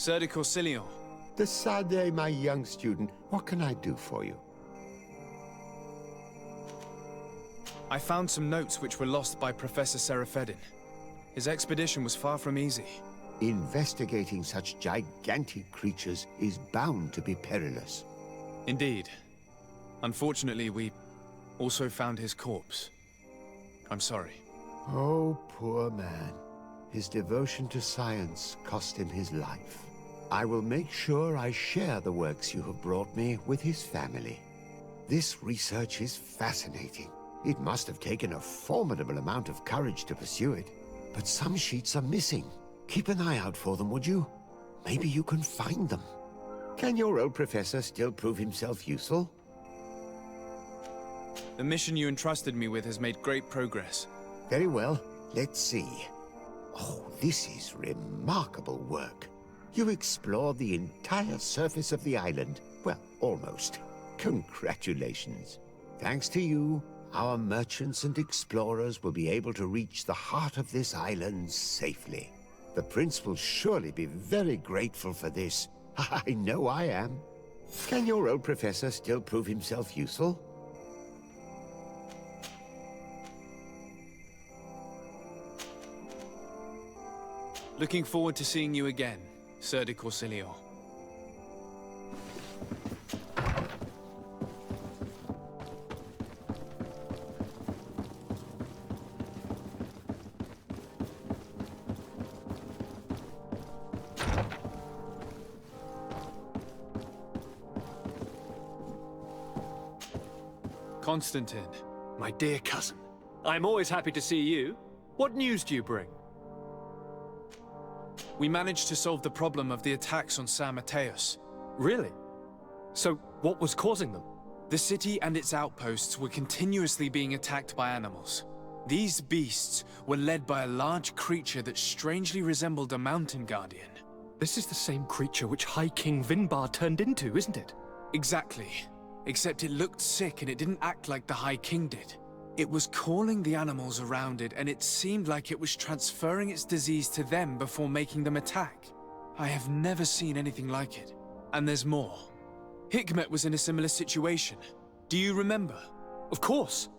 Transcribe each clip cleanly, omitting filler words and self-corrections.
Sir de Corsilion. Decidez, my young student, what can I do for you? I found some notes which were lost by Professor Seraphedin. His expedition was far from easy. Investigating such gigantic creatures is bound to be perilous. Indeed. Unfortunately, we also found his corpse. I'm sorry. Oh, poor man. His devotion to science cost him his life. I will make sure I share the works you have brought me with his family. This research is fascinating. It must have taken a formidable amount of courage to pursue it. But some sheets are missing. Keep an eye out for them, would you? Maybe you can find them. Can your old professor still prove himself useful? The mission you entrusted me with has made great progress. Very well. Let's see. Oh, this is remarkable work. You explored the entire surface of the island. Well, almost. Congratulations. Thanks to you, our merchants and explorers will be able to reach the heart of this island safely. The prince will surely be very grateful for this. I know I am. Can your old professor still prove himself useful? Looking forward to seeing you again, Sir de Corsilion. Constantine. My dear cousin, I'm always happy to see you. What news do you bring? We managed to solve the problem of the attacks on San Mateus. Really? So, what was causing them? The city and its outposts were continuously being attacked by animals. These beasts were led by a large creature that strangely resembled a mountain guardian. This is the same creature which High King Vinbar turned into, isn't it? Exactly. Except it looked sick and it didn't act like the High King did. It was calling the animals around it, and it seemed like it was transferring its disease to them before making them attack. I have never seen anything like it. And there's more. Hikmet was in a similar situation. Do you remember? Of course.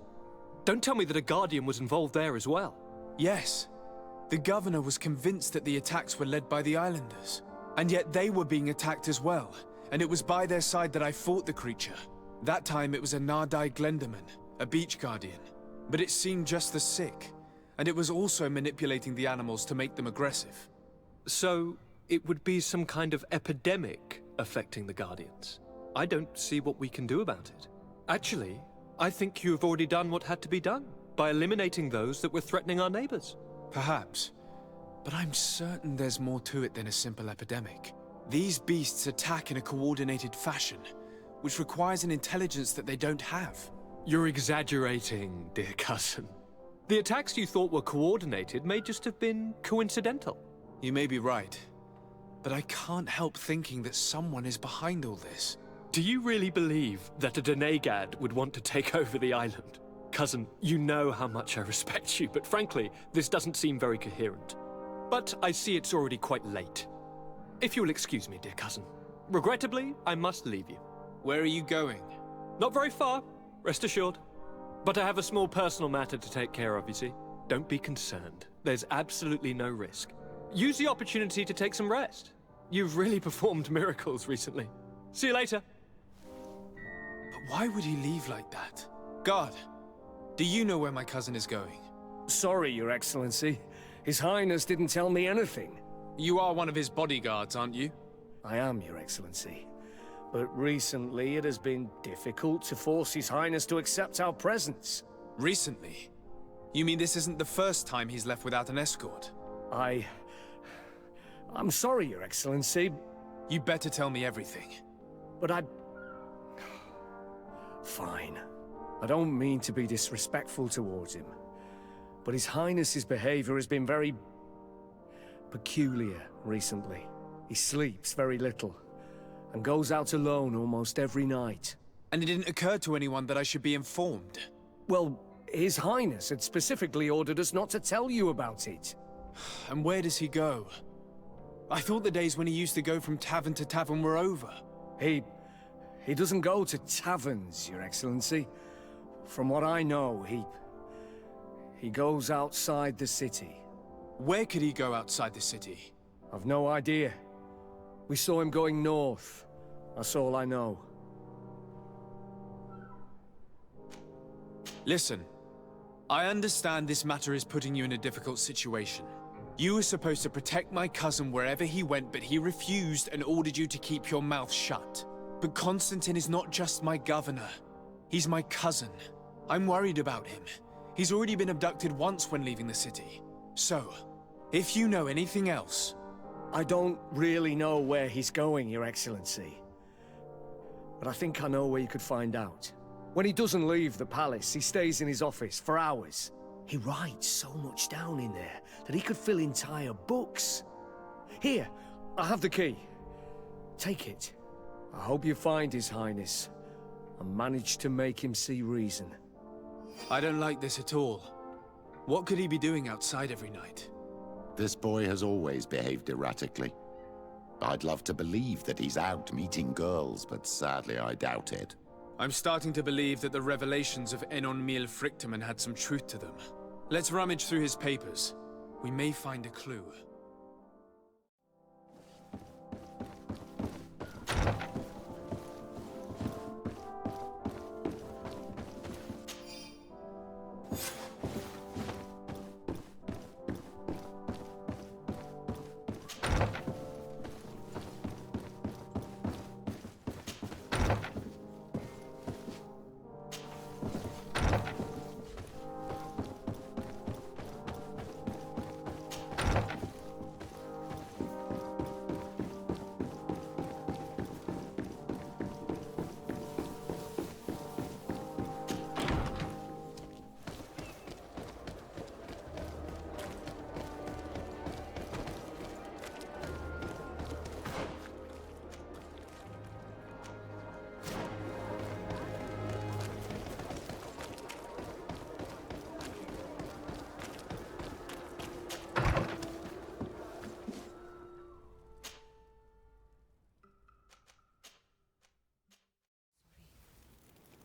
Don't tell me that a guardian was involved there as well. Yes. The governor was convinced that the attacks were led by the islanders. And yet they were being attacked as well. And it was by their side that I fought the creature. That time it was a Nardai Glenderman, a beach guardian. But it seemed just as sick. And it was also manipulating the animals to make them aggressive. So, it would be some kind of epidemic affecting the Guardians. I don't see what we can do about it. Actually, I think you have already done what had to be done, by eliminating those that were threatening our neighbors. Perhaps. But I'm certain there's more to it than a simple epidemic. These beasts attack in a coordinated fashion, which requires an intelligence that they don't have. You're exaggerating, dear cousin. The attacks you thought were coordinated may just have been coincidental. You may be right. But I can't help thinking that someone is behind all this. Do you really believe that a Denegad would want to take over the island? Cousin, you know how much I respect you, but frankly, this doesn't seem very coherent. But I see it's already quite late. If you'll excuse me, dear cousin. Regrettably, I must leave you. Where are you going? Not very far, rest assured. But I have a small personal matter to take care of, you see. Don't be concerned. There's absolutely no risk. Use the opportunity to take some rest. You've really performed miracles recently. See you later. But why would he leave like that? Guard, do you know where my cousin is going? Sorry, Your Excellency. His Highness didn't tell me anything. You are one of his bodyguards, aren't you? I am, Your Excellency. But recently it has been difficult to force His Highness to accept our presence. Recently? You mean this isn't the first time he's left without an escort? I'm sorry, Your Excellency. You better tell me everything. But Fine. I don't mean to be disrespectful towards him. But His Highness's behavior has been very peculiar recently. He sleeps very little, and goes out alone almost every night. And it didn't occur to anyone that I should be informed? Well, His Highness had specifically ordered us not to tell you about it. And where does he go? I thought the days when he used to go from tavern to tavern were over. He doesn't go to taverns, Your Excellency. From what I know, he goes outside the city. Where could he go outside the city? I've no idea. We saw him going north. That's all I know. Listen, I understand this matter is putting you in a difficult situation. You were supposed to protect my cousin wherever he went, but he refused and ordered you to keep your mouth shut. But Constantine is not just my governor. He's my cousin. I'm worried about him. He's already been abducted once when leaving the city. So, if you know anything else... I don't really know where he's going, Your Excellency. But I think I know where you could find out. When he doesn't leave the palace, he stays in his office for hours. He writes so much down in there that he could fill entire books. Here, I have the key. Take it. I hope you find His Highness and manage to make him see reason. I don't like this at all. What could he be doing outside every night? This boy has always behaved erratically. I'd love to believe that he's out meeting girls, but sadly I doubt it. I'm starting to believe that the revelations of Enon Mil Frictamen had some truth to them. Let's rummage through his papers. We may find a clue.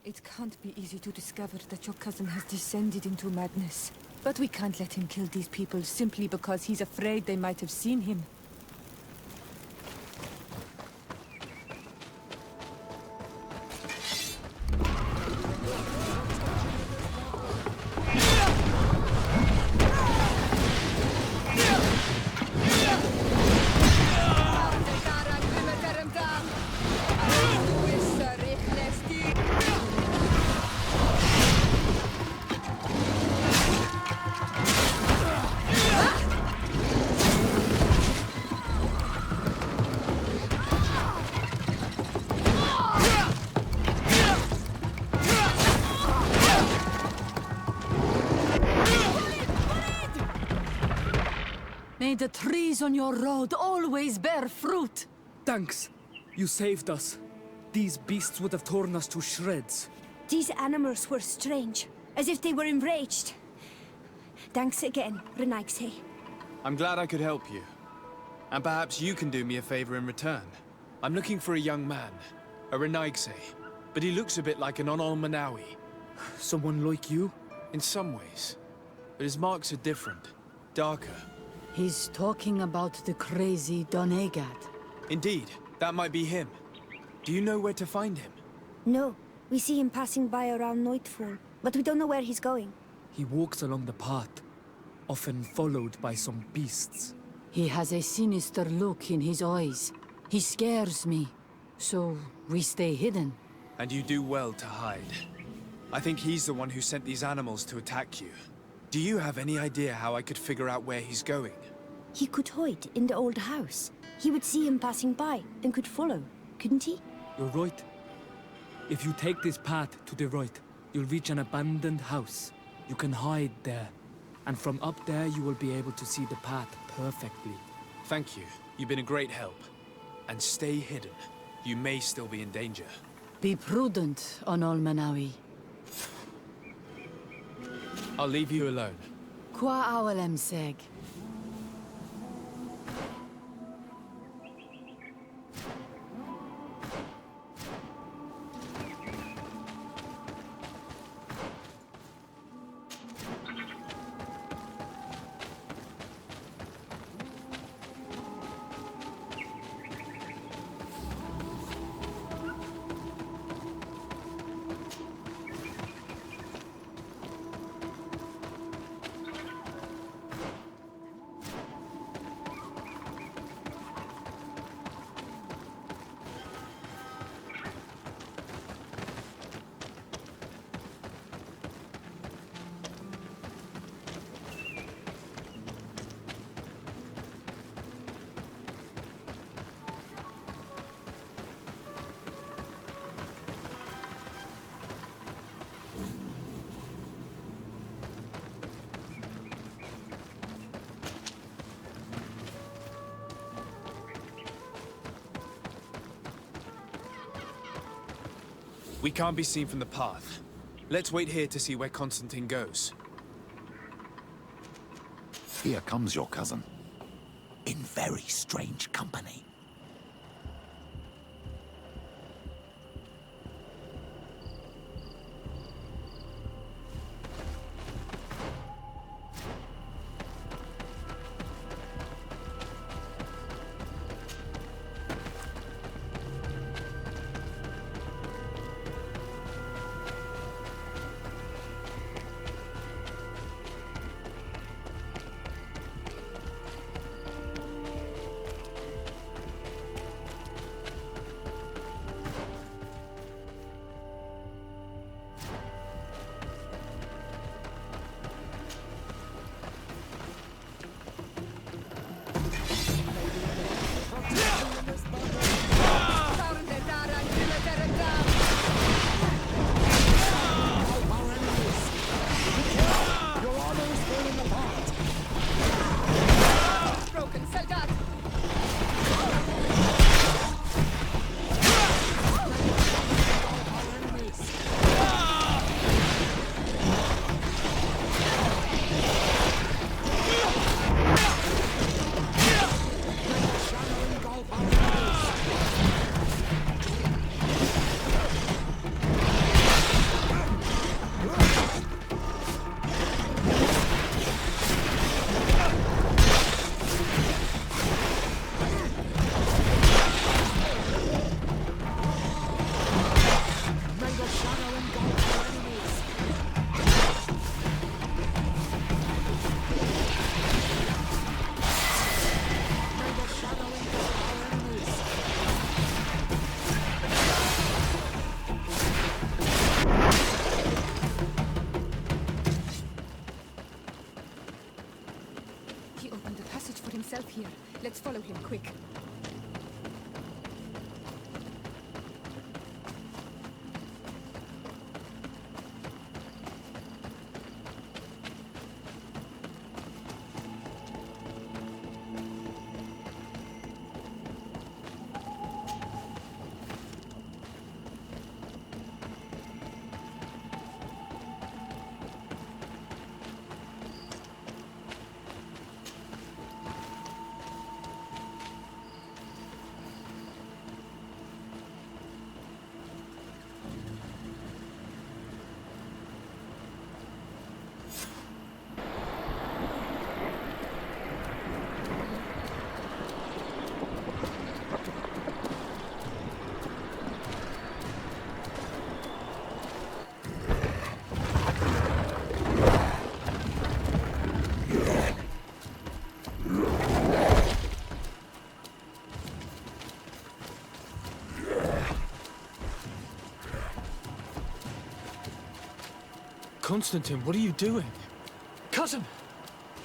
It can't be easy to discover that your cousin has descended into madness. But we can't let him kill these people simply because he's afraid they might have seen him. May the trees on your road always bear fruit! Thanks. You saved us. These beasts would have torn us to shreds. These animals were strange, as if they were enraged. Thanks again, Renaigse. I'm glad I could help you. And perhaps you can do me a favor in return. I'm looking for a young man, a Renaigse, but he looks a bit like an Onol Manawi. Someone like you? In some ways. But his marks are different, darker. He's talking about the crazy Donegad. Indeed, that might be him. Do you know where to find him? No, we see him passing by around nightfall, but we don't know where he's going. He walks along the path, often followed by some beasts. He has a sinister look in his eyes. He scares me, so we stay hidden. And you do well to hide. I think he's the one who sent these animals to attack you. Do you have any idea how I could figure out where he's going? He could hide in the old house. He would see him passing by and could follow, couldn't he? You're right. If you take this path to the right, you'll reach an abandoned house. You can hide there. And from up there, you will be able to see the path perfectly. Thank you. You've been a great help. And stay hidden. You may still be in danger. Be prudent, Onol Manawi. I'll leave you alone. Qua awalem seg. We can't be seen from the path. Let's wait here to see where Constantine goes. Here comes your cousin. In very strange company. Here. Let's follow him, quick. Constantine, what are you doing? Cousin!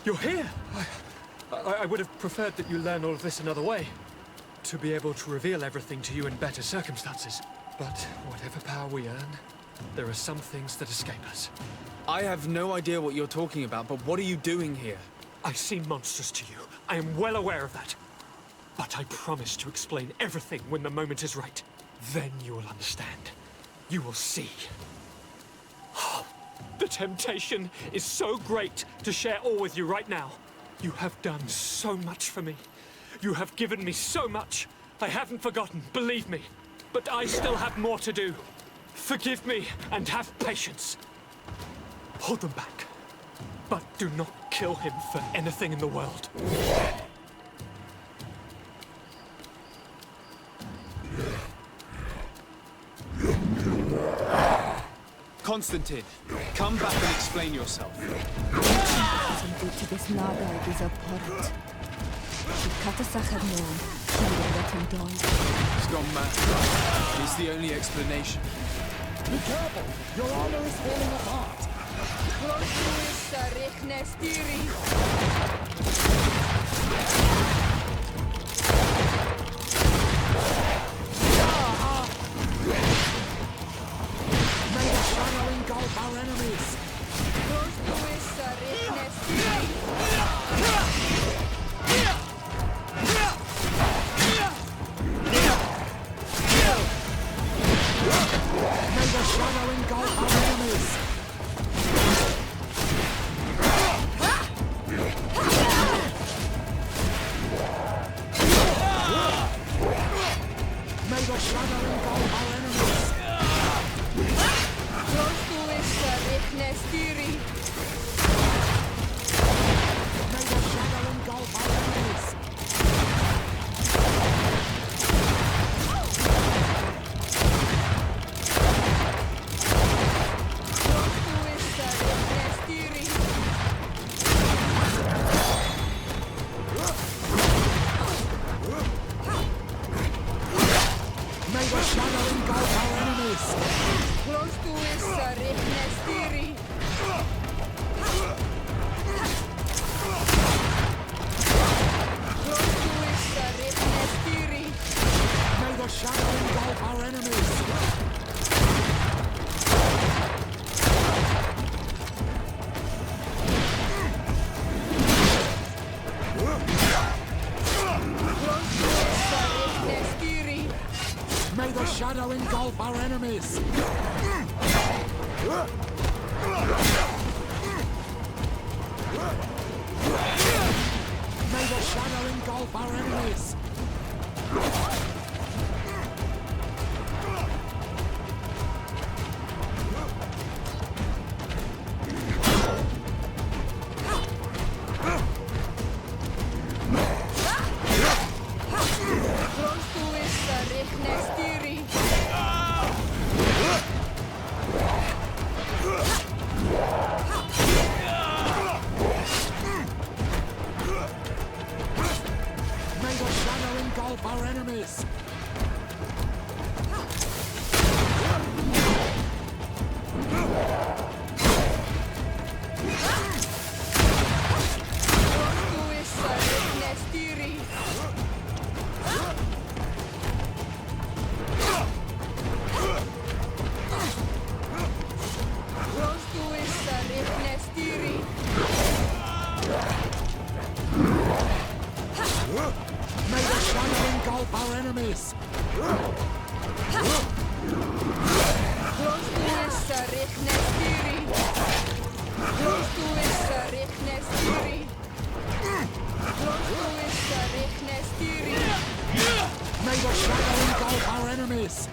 You're here! I would have preferred that you learn all of this another way. To be able to reveal everything to you in better circumstances. But whatever power we earn, there are some things that escape us. I have no idea what you're talking about, but what are you doing here? I seem monstrous to you. I am well aware of that. But I promise to explain everything when the moment is right. Then you will understand. You will see. The temptation is so great to share all with you right now. You have done so much for me. You have given me so much. I haven't forgotten, believe me. But I still have more to do. Forgive me and have patience. Hold them back. But do not kill him for anything in the world. Constantine, come back and explain yourself. He's gone mad. It's the only explanation. Be careful! Your armor is falling apart! May the shadow engulf our enemies! May the shadow engulf our enemies! May the shadow engulf our enemies! Our enemies! May the shadow engulf our enemies! May the shadow engulf our enemies!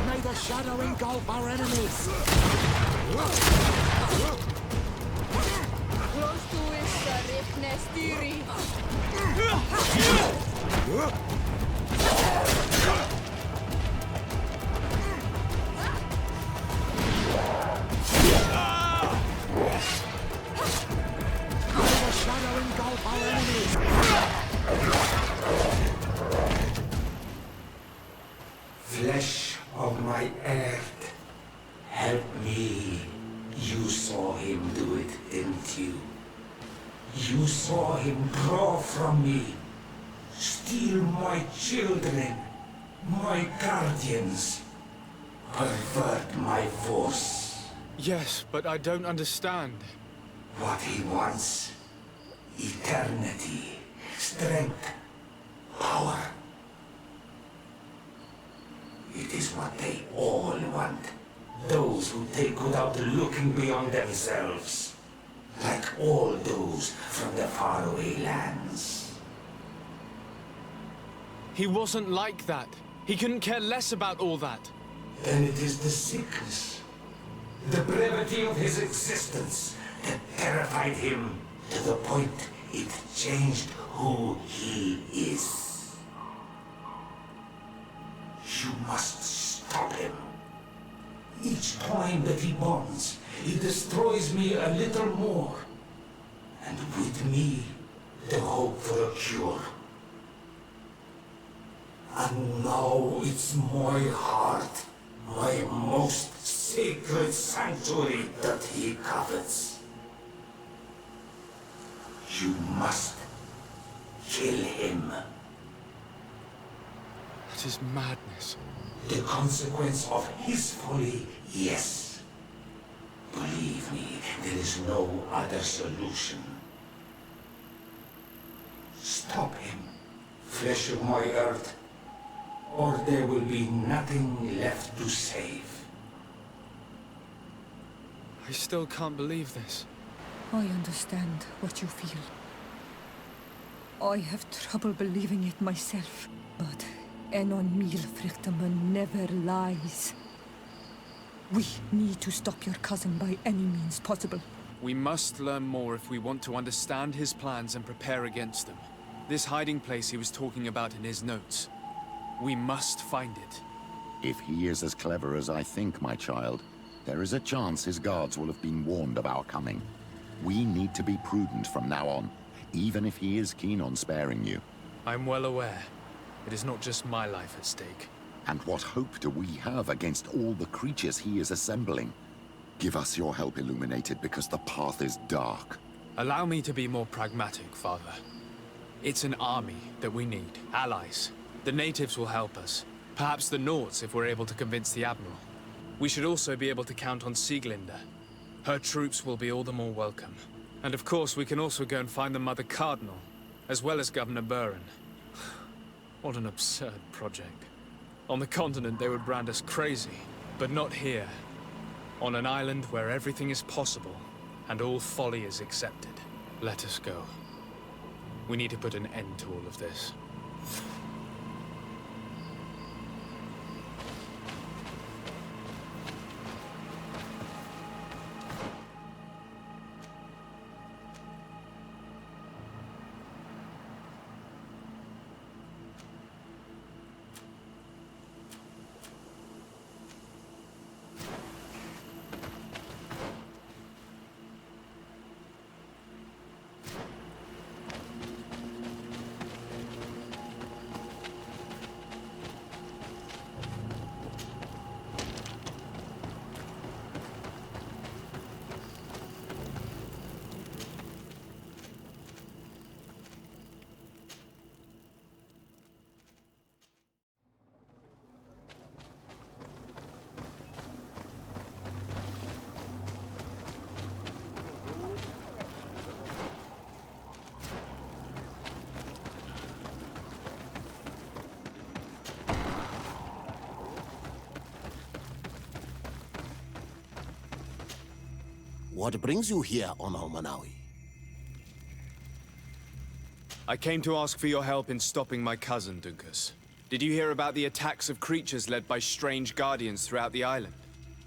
May the shadow engulf our enemies! Flesh of my earth, help me. You saw him do it, didn't you? You saw him draw from me, steal my children, my guardians, pervert my force. Yes, but I don't understand. What he wants, eternity, strength, power. It is what they all want. Those who take without looking beyond themselves. Like all those from the faraway lands. He wasn't like that. He couldn't care less about all that. Then it is the sickness, the brevity of his existence that terrified him to the point it changed who he is. You must stop him. Each time that he bonds, he destroys me a little more. And with me, the hope for a cure. And now it's my heart, my most sacred sanctuary that he covets. You must kill him. That is madness. The consequence of his folly, yes. Believe me, there is no other solution. Stop him, flesh of my earth, or there will be nothing left to save. I still can't believe this. I understand what you feel. I have trouble believing it myself, but Enon Mil Frichtaman never lies. We need to stop your cousin by any means possible. We must learn more if we want to understand his plans and prepare against them. This hiding place he was talking about in his notes. We must find it. If he is as clever as I think, my child, there is a chance his guards will have been warned of our coming. We need to be prudent from now on, even if he is keen on sparing you. I'm well aware. It is not just my life at stake. And what hope do we have against all the creatures he is assembling? Give us your help, Illuminated, because the path is dark. Allow me to be more pragmatic, Father. It's an army that we need, allies. The natives will help us. Perhaps the Nords if we're able to convince the Admiral. We should also be able to count on Sieglinde. Her troops will be all the more welcome. And of course, we can also go and find the Mother Cardinal, as well as Governor Buren. What an absurd project. On the continent, they would brand us crazy, but not here. On an island where everything is possible, and all folly is accepted. Let us go. We need to put an end to all of this. What brings you here on Almanawi? I came to ask for your help in stopping my cousin, Dunkus. Did you hear about the attacks of creatures led by strange guardians throughout the island?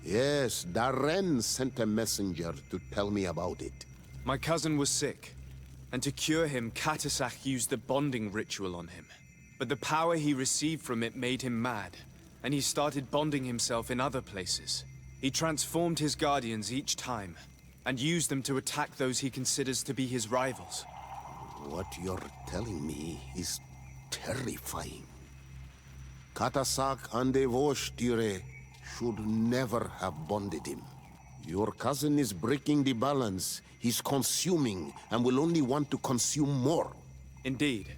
Yes, Darren sent a messenger to tell me about it. My cousin was sick, and to cure him, Katasach used the bonding ritual on him. But the power he received from it made him mad, and he started bonding himself in other places. He transformed his guardians each time, and used them to attack those he considers to be his rivals. What you're telling me is terrifying. Katasak and Devosh'Tire should never have bonded him. Your cousin is breaking the balance. He's consuming, and will only want to consume more. Indeed.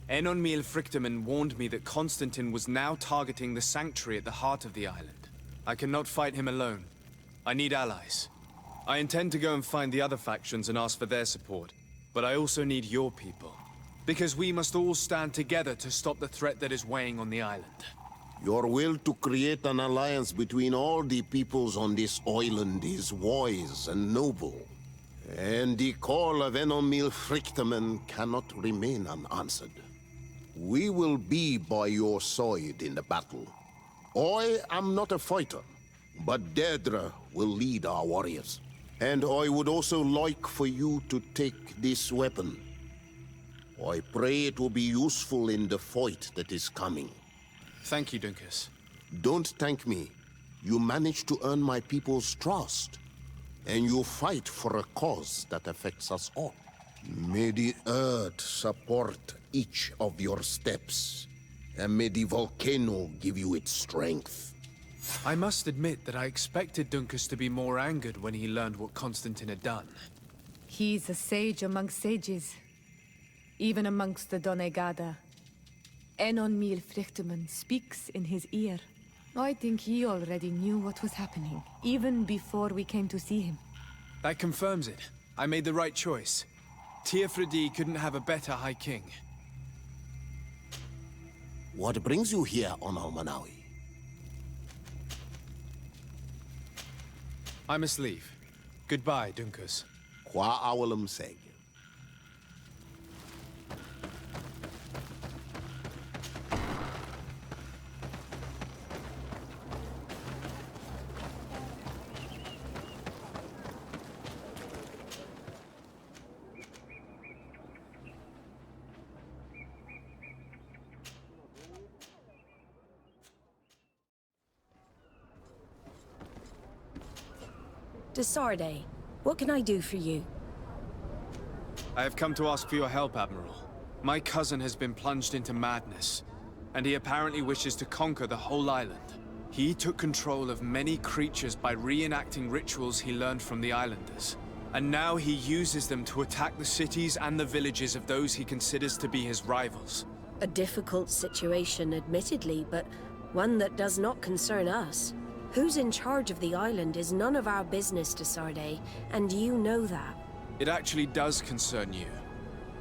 Enonmil Frichtemann warned me that Constantin was now targeting the sanctuary at the heart of the island. I cannot fight him alone. I need allies. I intend to go and find the other factions and ask for their support. But I also need your people. Because we must all stand together to stop the threat that is weighing on the island. Your will to create an alliance between all the peoples on this island is wise and noble. And the call of Enonmil Frichtemann cannot remain unanswered. We will be by your side in the battle. I am not a fighter, but Deirdre will lead our warriors. And I would also like for you to take this weapon. I pray it will be useful in the fight that is coming. Thank you, Dunkus. Don't thank me. You managed to earn my people's trust. And you fight for a cause that affects us all. May the earth support each of your steps. And may the volcano give you its strength. I must admit that I expected Dunkus to be more angered when he learned what Constantin had done. He's a sage among sages, even amongst the Donegada. Enonmil Frichtemann speaks in his ear. I think he already knew what was happening, even before we came to see him. That confirms it. I made the right choice. Teofredi couldn't have a better High King. What brings you here on Almanawi? I must leave. Goodbye, Dunkus. Qua awalum seg. Desarde, what can I do for you? I have come to ask for your help, Admiral. My cousin has been plunged into madness, and he apparently wishes to conquer the whole island. He took control of many creatures by reenacting rituals he learned from the islanders. And now he uses them to attack the cities and the villages of those he considers to be his rivals. A difficult situation, admittedly, but one that does not concern us. Who's in charge of the island is none of our business, Desarde, and you know that. It actually does concern you.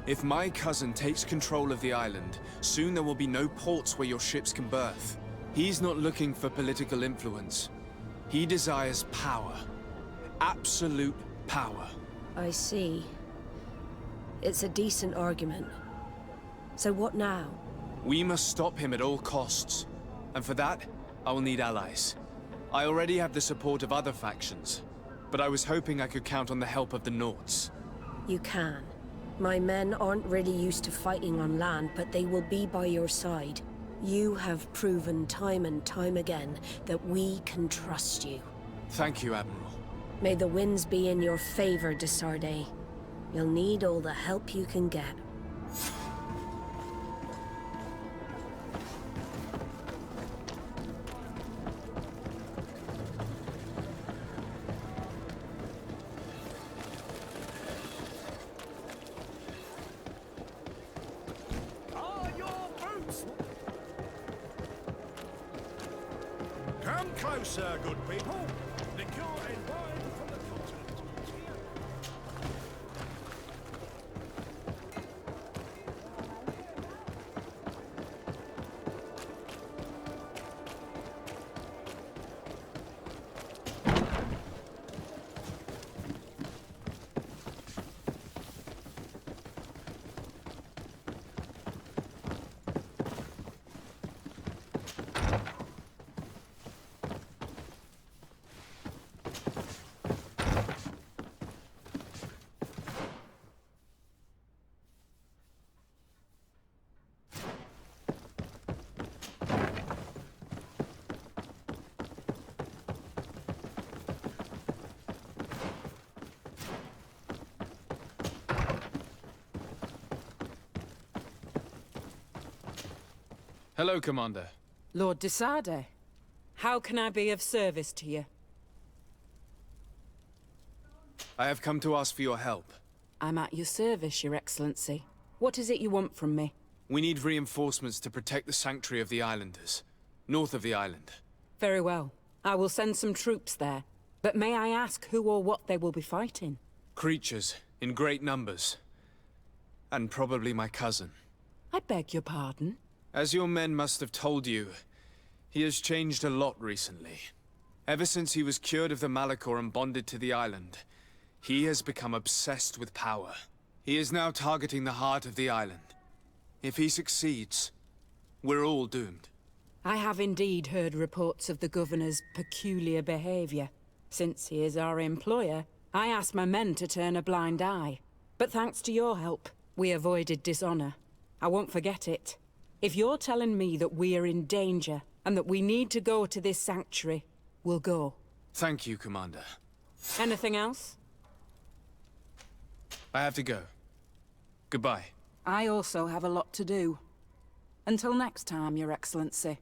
If my cousin takes control of the island, soon there will be no ports where your ships can berth. He's not looking for political influence. He desires power. Absolute power. I see. It's a decent argument. So what now? We must stop him at all costs. And for that, I will need allies. I already have the support of other factions, but I was hoping I could count on the help of the Nords. You can. My men aren't really used to fighting on land, but they will be by your side. You have proven time and time again that we can trust you. Thank you, Admiral. May the winds be in your favor, Desarde. You'll need all the help you can get. Come closer, good people. Liqueur and wine from the continent. Hello, Commander. Lord Desarde, how can I be of service to you? I have come to ask for your help. I'm at your service, Your Excellency. What is it you want from me? We need reinforcements to protect the sanctuary of the islanders, north of the island. Very well. I will send some troops there. But may I ask who or what they will be fighting? Creatures, in great numbers. And probably my cousin. I beg your pardon? As your men must have told you, he has changed a lot recently. Ever since he was cured of the Malachor and bonded to the island, he has become obsessed with power. He is now targeting the heart of the island. If he succeeds, we're all doomed. I have indeed heard reports of the Governor's peculiar behavior. Since he is our employer, I asked my men to turn a blind eye. But thanks to your help, we avoided dishonor. I won't forget it. If you're telling me that we are in danger, and that we need to go to this sanctuary, we'll go. Thank you, Commander. Anything else? I have to go. Goodbye. I also have a lot to do. Until next time, Your Excellency.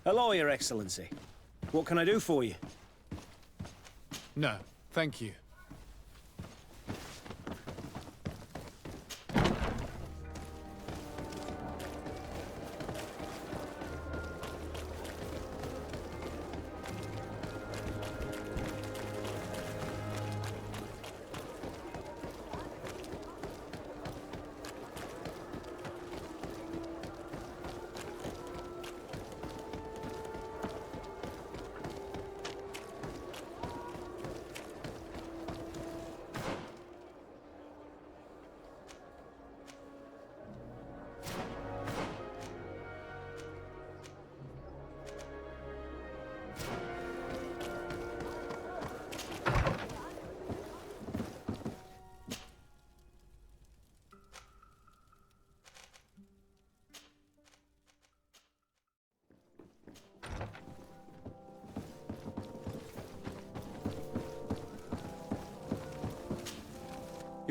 Hello, Your Excellency. What can I do for you? No, thank you.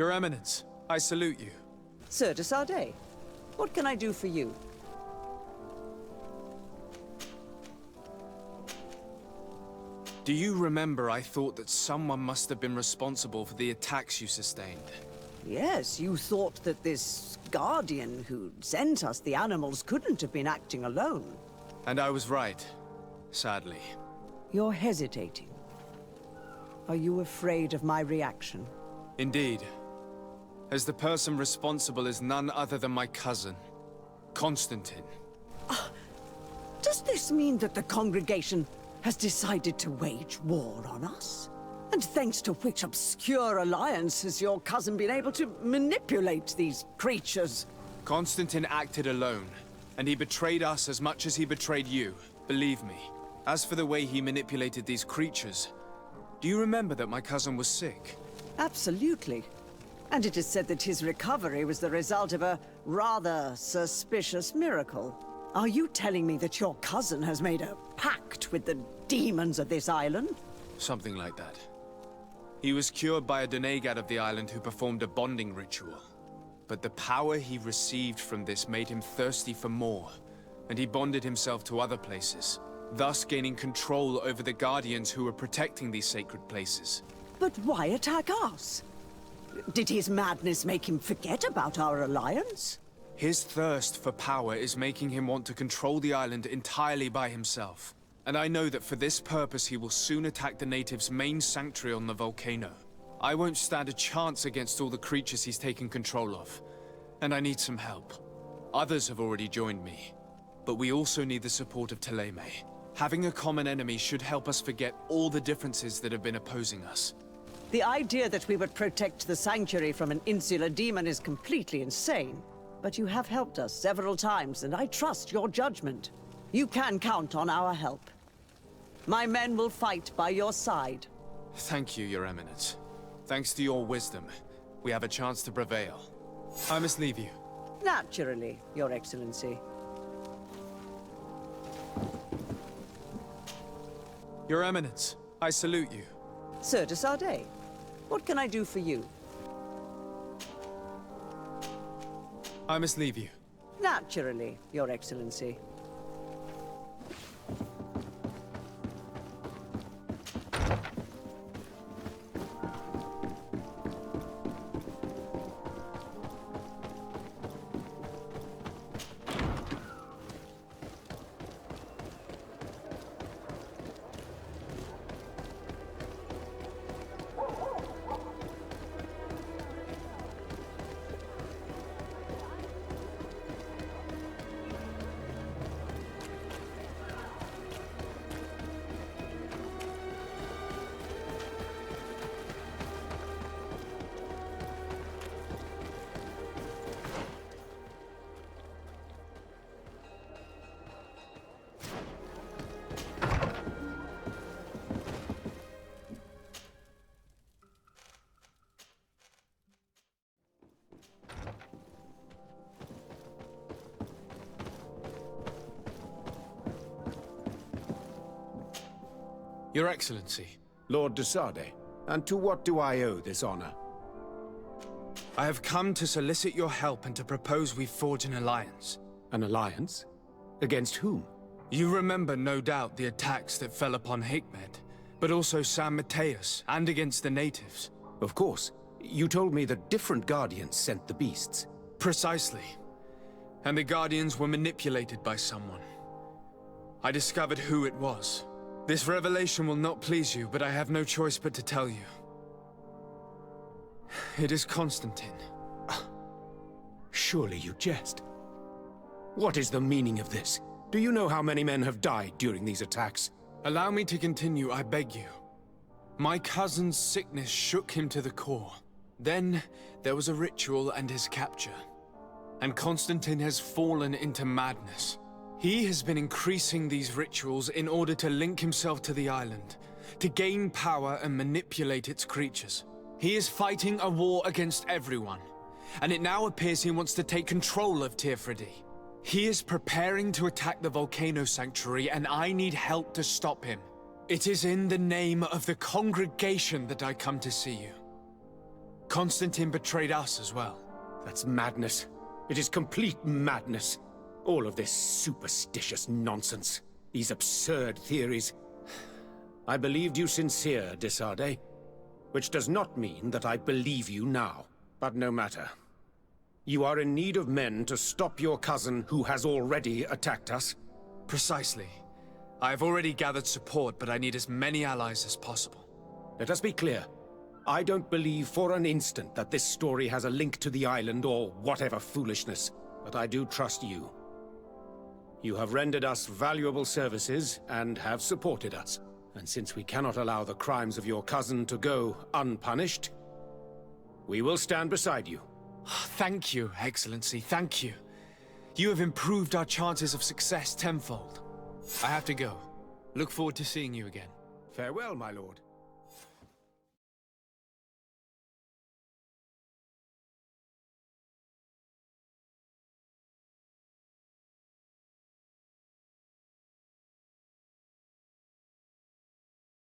Your Eminence, I salute you. Sir de Sardet, what can I do for you? Do you remember I thought that someone must have been responsible for the attacks you sustained? Yes, you thought that this guardian who sent us the animals couldn't have been acting alone. And I was right, sadly. You're hesitating. Are you afraid of my reaction? Indeed. As the person responsible is none other than my cousin, Constantin. Does this mean that the congregation has decided to wage war on us? And thanks to which obscure alliance has your cousin been able to manipulate these creatures? Constantin acted alone, and he betrayed us as much as he betrayed you, believe me. As for the way he manipulated these creatures, do you remember that my cousin was sick? Absolutely. And it is said that his recovery was the result of a rather suspicious miracle. Are you telling me that your cousin has made a pact with the demons of this island? Something like that. He was cured by a denegad of the island who performed a bonding ritual. But the power he received from this made him thirsty for more, and he bonded himself to other places, thus gaining control over the guardians who were protecting these sacred places. But why attack us? Did his madness make him forget about our alliance? His thirst for power is making him want to control the island entirely by himself. And I know that for this purpose he will soon attack the natives' main sanctuary on the volcano. I won't stand a chance against all the creatures he's taken control of. And I need some help. Others have already joined me. But we also need the support of Thélème. Having a common enemy should help us forget all the differences that have been opposing us. The idea that we would protect the sanctuary from an insular demon is completely insane. But you have helped us several times, and I trust your judgment. You can count on our help. My men will fight by your side. Thank you, Your Eminence. Thanks to your wisdom, we have a chance to prevail. I must leave you. Naturally, Your Excellency. Your Eminence, I salute you. Sir de Sardet, what can I do for you? I must leave you. Naturally, Your Excellency. Your Excellency. Lord de Sardet, and to what do I owe this honor? I have come to solicit your help and to propose we forge an alliance. An alliance? Against whom? You remember, no doubt, the attacks that fell upon Hikmet, but also San Mateus, and against the natives. Of course. You told me that different guardians sent the beasts. Precisely. And the guardians were manipulated by someone. I discovered who it was. This revelation will not please you, but I have no choice but to tell you. It is Constantin. Surely you jest. What is the meaning of this? Do you know how many men have died during these attacks? Allow me to continue, I beg you. My cousin's sickness shook him to the core. Then, there was a ritual and his capture. And Constantin has fallen into madness. He has been increasing these rituals in order to link himself to the island, to gain power and manipulate its creatures. He is fighting a war against everyone, and it now appears he wants to take control of Tirfridi. He is preparing to attack the volcano sanctuary, and I need help to stop him. It is in the name of the congregation that I come to see you. Constantine betrayed us as well. That's madness. It is complete madness. All of this superstitious nonsense. These absurd theories. I believed you sincere, Desade. Which does not mean that I believe you now. But no matter. You are in need of men to stop your cousin who has already attacked us? Precisely. I have already gathered support, but I need as many allies as possible. Let us be clear. I don't believe for an instant that this story has a link to the island or whatever foolishness, but I do trust you. You have rendered us valuable services and have supported us. And since we cannot allow the crimes of your cousin to go unpunished, we will stand beside you. Thank you, Excellency, thank you. You have improved our chances of success tenfold. I have to go. Look forward to seeing you again. Farewell, my lord.